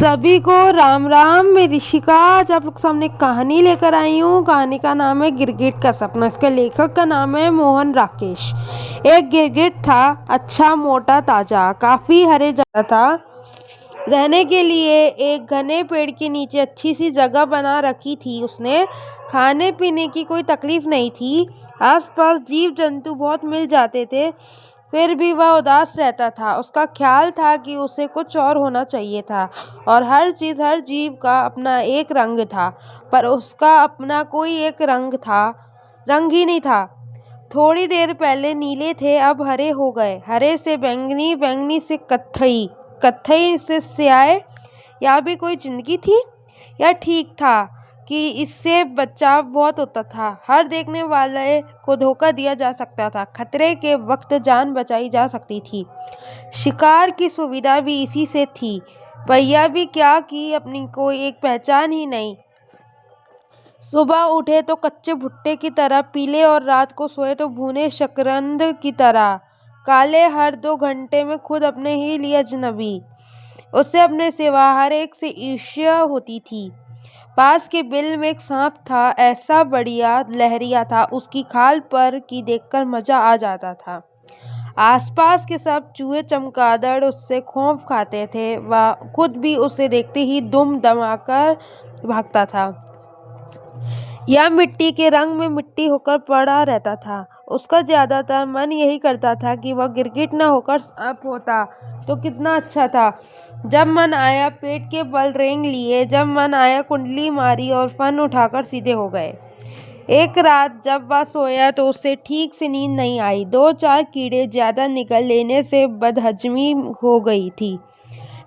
सभी को राम राम। मैं ऋषिका आज आप लोग के सामने एक कहानी लेकर आई हूँ। कहानी का नाम है गिरगिट का सपना। इसके लेखक का नाम है मोहन राकेश। एक गिरगिट था, अच्छा मोटा ताजा, काफी हरे जगह था। रहने के लिए एक घने पेड़ के नीचे अच्छी सी जगह बना रखी थी उसने। खाने पीने की कोई तकलीफ नहीं थी। आसपास जीव जंतु बहुत मिल जाते थे, फिर भी वह उदास रहता था। उसका ख्याल था कि उसे कुछ और होना चाहिए था, और हर चीज़ हर जीव का अपना एक रंग था, पर उसका अपना कोई एक रंग ही नहीं था। थोड़ी देर पहले नीले थे, अब हरे हो गए, हरे से बैंगनी, बैंगनी से कत्थई, कत्थई से स्याह। या भी कोई जिंदगी थी, या ठीक था कि इससे बचाव बहुत होता था। हर देखने वाले को धोखा दिया जा सकता था, खतरे के वक्त जान बचाई जा सकती थी। शिकार की सुविधा भी इसी से थी, पर यह भी क्या कि अपनी कोई एक पहचान ही नहीं। सुबह उठे तो कच्चे भुट्टे की तरह पीले, और रात को सोए तो भुने शकरंद की तरह काले। हर 2 घंटे में खुद अपने ही लिए अजनबी। उससे अपने सिवा हर एक से ईर्ष्या होती थी। पास के बिल में एक सांप था, ऐसा बढ़िया लहरिया था उसकी खाल पर कि देखकर मजा आ जाता था। आसपास के सब चूहे चमगादड़ उससे खौफ खाते थे। वह खुद भी उसे देखते ही दुम दमाकर भागता था। यह मिट्टी के रंग में मिट्टी होकर पड़ा रहता था। उसका ज्यादातर मन यही करता था कि वह गिरगिट न होकर सांप होता तो कितना अच्छा था। जब मन आया पेट के बल रेंग लिए, जब मन आया कुंडली मारी और फन उठाकर सीधे हो गए। एक रात जब वह सोया तो उसे ठीक से नींद नहीं आई। 2-4 कीड़े ज्यादा निगल लेने से बदहजमी हो गई थी।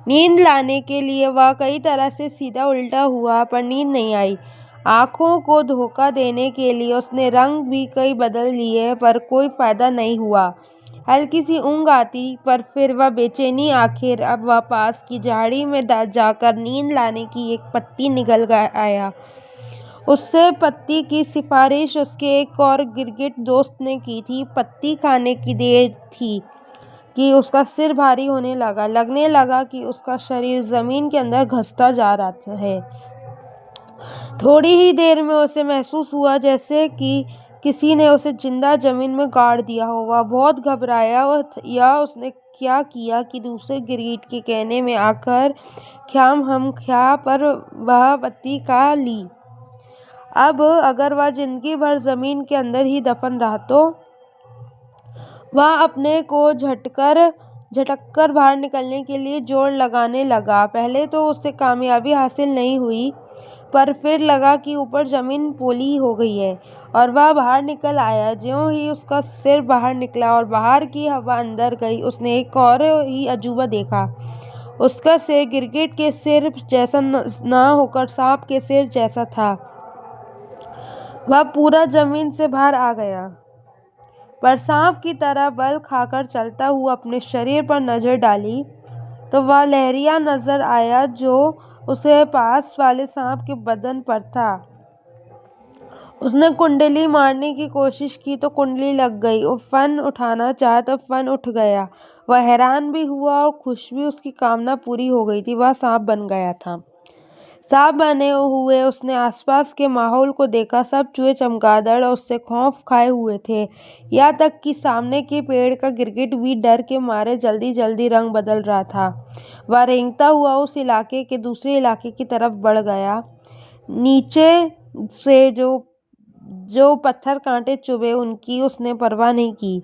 नींद लाने के लिए वह कई तरह से सीधा उल्टा हुआ, पर नींद नहीं आई। आंखों को धोखा देने के लिए उसने रंग भी कई बदल लिए, पर कोई फायदा नहीं हुआ। हल्की सी ऊँघ आती, पर फिर वह बेचैनी। आखिर अब वह पास की झाड़ी में जाकर नींद लाने की एक पत्ती निगल आया। उससे पत्ती की सिफारिश उसके एक और गिरगिट दोस्त ने की थी। पत्ती खाने की देर थी कि उसका सिर भारी होने लगा। लगने लगा कि उसका शरीर जमीन के अंदर घसता जा रहा है। थोड़ी ही देर में उसे महसूस हुआ जैसे कि किसी ने उसे जिंदा जमीन में गाड़ दिया हो। वह बहुत घबराया, और या उसने क्या किया कि दूसरे गिरगिट के कहने में आकर ख्याम हम ख्या पर वह पत्ती खा ली। अब अगर वह जिंदगी भर जमीन के अंदर ही दफन रहा तो। वह अपने को झटक कर बाहर निकलने के लिए जोर लगाने लगा। पहले तो उससे कामयाबी हासिल नहीं हुई, पर फिर लगा कि ऊपर जमीन पोली हो गई है, और वह बाहर निकल आया। ज्यों ही उसका सिर बाहर निकला और बाहर की हवा अंदर गई, उसने एक और ही अजूबा देखा। उसका सिर गिरगिट के सिर जैसा ना होकर सांप के सिर जैसा था। वह पूरा जमीन से बाहर आ गया, पर सांप की तरह बल खाकर चलता हुआ अपने शरीर पर नजर डाली तो वह लहरिया नजर आया, जो उसे पास वाले सांप के बदन पर था। उसने कुंडली मारने की कोशिश की तो कुंडली लग गई। वो फन उठाना चाहा तो फन उठ गया। वह हैरान भी हुआ और खुश भी। उसकी कामना पूरी हो गई थी, वह सांप बन गया था। सांप बने हुए उसने आसपास के माहौल को देखा। सब चूहे चमगादड़ उससे खौफ खाए हुए थे, यहाँ तक कि सामने के पेड़ का गिरगिट भी डर के मारे जल्दी जल्दी रंग बदल रहा था। वह रेंगता हुआ उस इलाके के दूसरे इलाके की तरफ बढ़ गया। नीचे से जो पत्थर कांटे चुभे उनकी उसने परवाह नहीं की।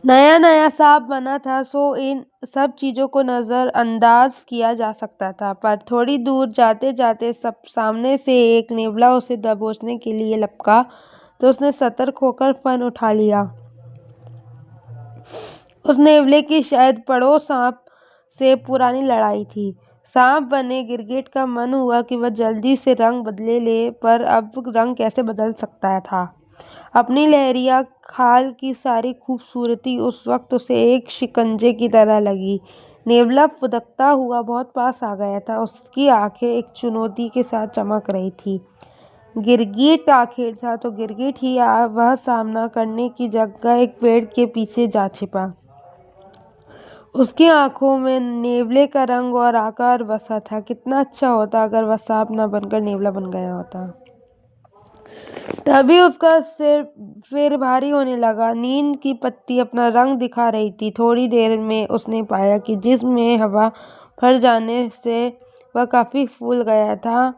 नया नया सांप बना था, सो इन सब चीज़ों को नज़रअंदाज किया जा सकता था। पर थोड़ी दूर जाते जाते सब सामने से एक नेवला उसे दबोचने के लिए लपका, तो उसने सतर्क होकर फन उठा लिया। उस नेवले की शायद पड़ो सांप से पुरानी लड़ाई थी। सांप बने गिरगिट का मन हुआ कि वह जल्दी से रंग बदले ले, पर अब रंग कैसे बदल सकता था। अपनी लहरिया खाल की सारी खूबसूरती उस वक्त उसे एक शिकंजे की तरह लगी। नेवला फुदकता हुआ बहुत पास आ गया था। उसकी आंखें एक चुनौती के साथ चमक रही थी। गिरगिट आखिर था तो गिरगिट ही वह सामना करने की जगह एक पेड़ के पीछे जा छिपा। उसकी आंखों में नेवले का रंग और आकार बसा था। कितना अच्छा होता अगर वह सांप न बनकर नेवला बन गया होता। तभी उसका सिर फिर भारी होने लगा। नींद की पत्ती अपना रंग दिखा रही थी। थोड़ी देर में उसने पाया कि जिस्म में हवा भर जाने से वह काफी फूल गया था।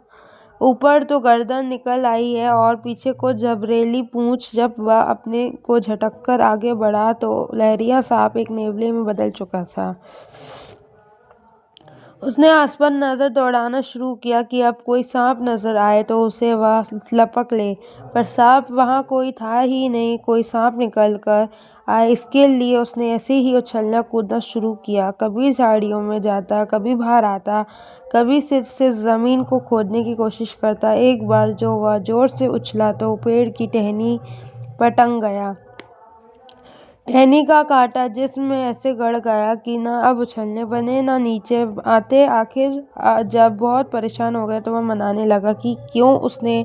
ऊपर तो गर्दन निकल आई है और पीछे को झबरेली पूंछ। जब वह अपने को झटककर आगे बढ़ा तो लहरिया सांप एक नेवले में बदल चुका था। उसने आसपास नजर दौड़ाना शुरू किया कि अब कोई सांप नजर आए तो उसे वह लपक ले, पर सांप वहां कोई था ही नहीं। कोई सांप निकल कर आए, इसके लिए उसने ऐसे ही उछलना कूदना शुरू किया। कभी झाड़ियों में जाता, कभी बाहर आता, कभी सिर से जमीन को खोदने की कोशिश करता। एक बार जो वह जोर से उछला तो पेड़ की टहनी पर टंग गया। टहनी का कांटा जिस्म में ऐसे गड़ गया कि न अब उछलने बने न नीचे आते। आखिर जब बहुत परेशान हो गया तो वह मनाने लगा कि क्यों उसने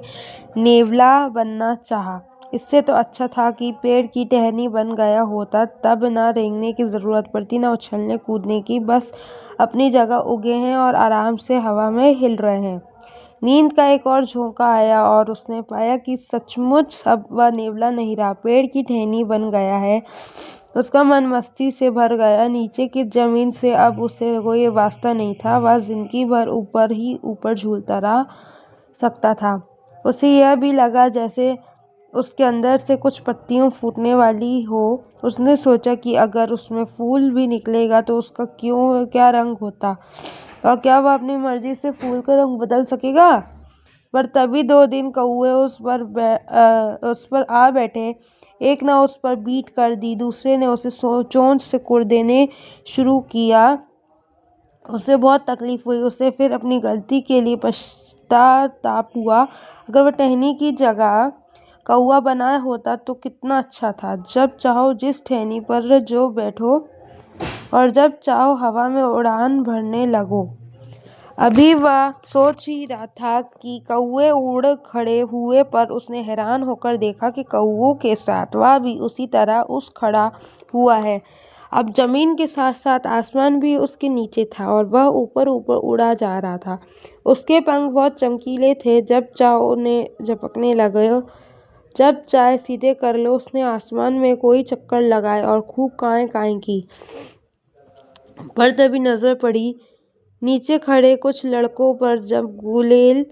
नेवला बनना चाहा। इससे तो अच्छा था कि पेड़ की टहनी बन गया होता, तब न रेंगने की जरूरत पड़ती न उछलने कूदने की। बस अपनी जगह उगे हैं और आराम से हवा में हिल रहे हैं। नींद का एक और झोंका आया और उसने पाया कि सचमुच अब वह नेवला नहीं रहा, पेड़ की टहनी बन गया है। उसका मन मस्ती से भर गया। नीचे की जमीन से अब उसे कोई वास्ता नहीं था। वह जिंदगी भर ऊपर ही ऊपर झूलता रह सकता था। उसे यह भी लगा जैसे उसके अंदर से कुछ पत्तियां फूटने वाली हो। उसने सोचा कि अगर उसमें फूल भी निकलेगा तो उसका क्या रंग होता, और क्या वह अपनी मर्जी से फूल का रंग बदल सकेगा। पर तभी 2 दिन कौवे उस पर आ बैठे। एक ने उस पर बीट कर दी, दूसरे ने उसे चोंच से कुर देने शुरू किया। उसे बहुत तकलीफ हुई। उसे फिर अपनी गलती के लिए पश्चाताप हुआ। अगर वह टहनी की जगह कौवा बना होता तो कितना अच्छा था। जब चाहो जिस टहनी पर जो बैठो और जब चाहो हवा में उड़ान भरने लगो। अभी वह सोच ही रहा था कि कौवे उड़ खड़े हुए, पर उसने हैरान होकर देखा कि कौवों के साथ वह भी उसी तरह खड़ा हुआ है। अब जमीन के साथ साथ आसमान भी उसके नीचे था और वह ऊपर ऊपर उड़ा जा रहा था। उसके पंख बहुत चमकीले थे। जब चाहो उन्हें झपकने लगे, जब चाहे सीधे कर लो। उसने आसमान में कोई चक्कर लगाए और खूब काएं काएं की, पर तभी नजर पड़ी नीचे खड़े कुछ लड़कों पर। जब गुलेल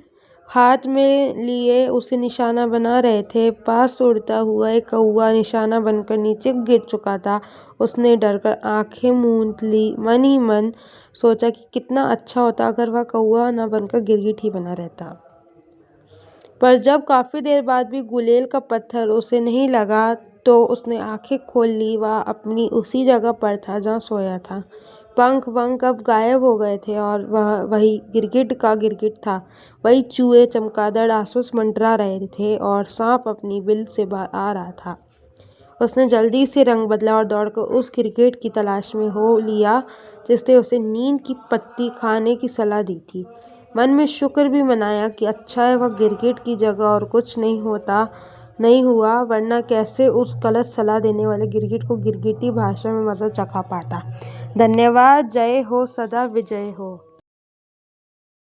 हाथ में लिए उसे निशाना बना रहे थे। पास उड़ता हुआ एक कौवा निशाना बनकर नीचे गिर चुका था। उसने डरकर आंखें मूंद ली। मन ही मन सोचा कि कितना अच्छा होता अगर वह कौवा न बनकर गिरगिट ही बना रहता। पर जब काफी देर बाद भी गुलेल का पत्थर उसे नहीं लगा तो उसने आंखें खोल ली। वह अपनी उसी जगह पर था जहाँ सोया था। पंख वंख अब गायब हो गए थे और वह वही गिरगिट का गिरगिट था। वही चूहे चमगादड़ आसपास मंडरा रहे थे और सांप अपनी बिल से बाहर आ रहा था। उसने जल्दी से रंग बदला और दौड़कर उस गिरगिट की तलाश में हो लिया जिसने उसे नींद की पत्ती खाने की सलाह दी थी। मन में शुक्र भी मनाया कि अच्छा है वह गिरगिट की जगह और कुछ नहीं हुआ, वरना कैसे उस गलत सलाह देने वाले गिरगिट को गिरगिटी भाषा में मजा चखा पाता। धन्यवाद। जय हो, सदा विजय हो।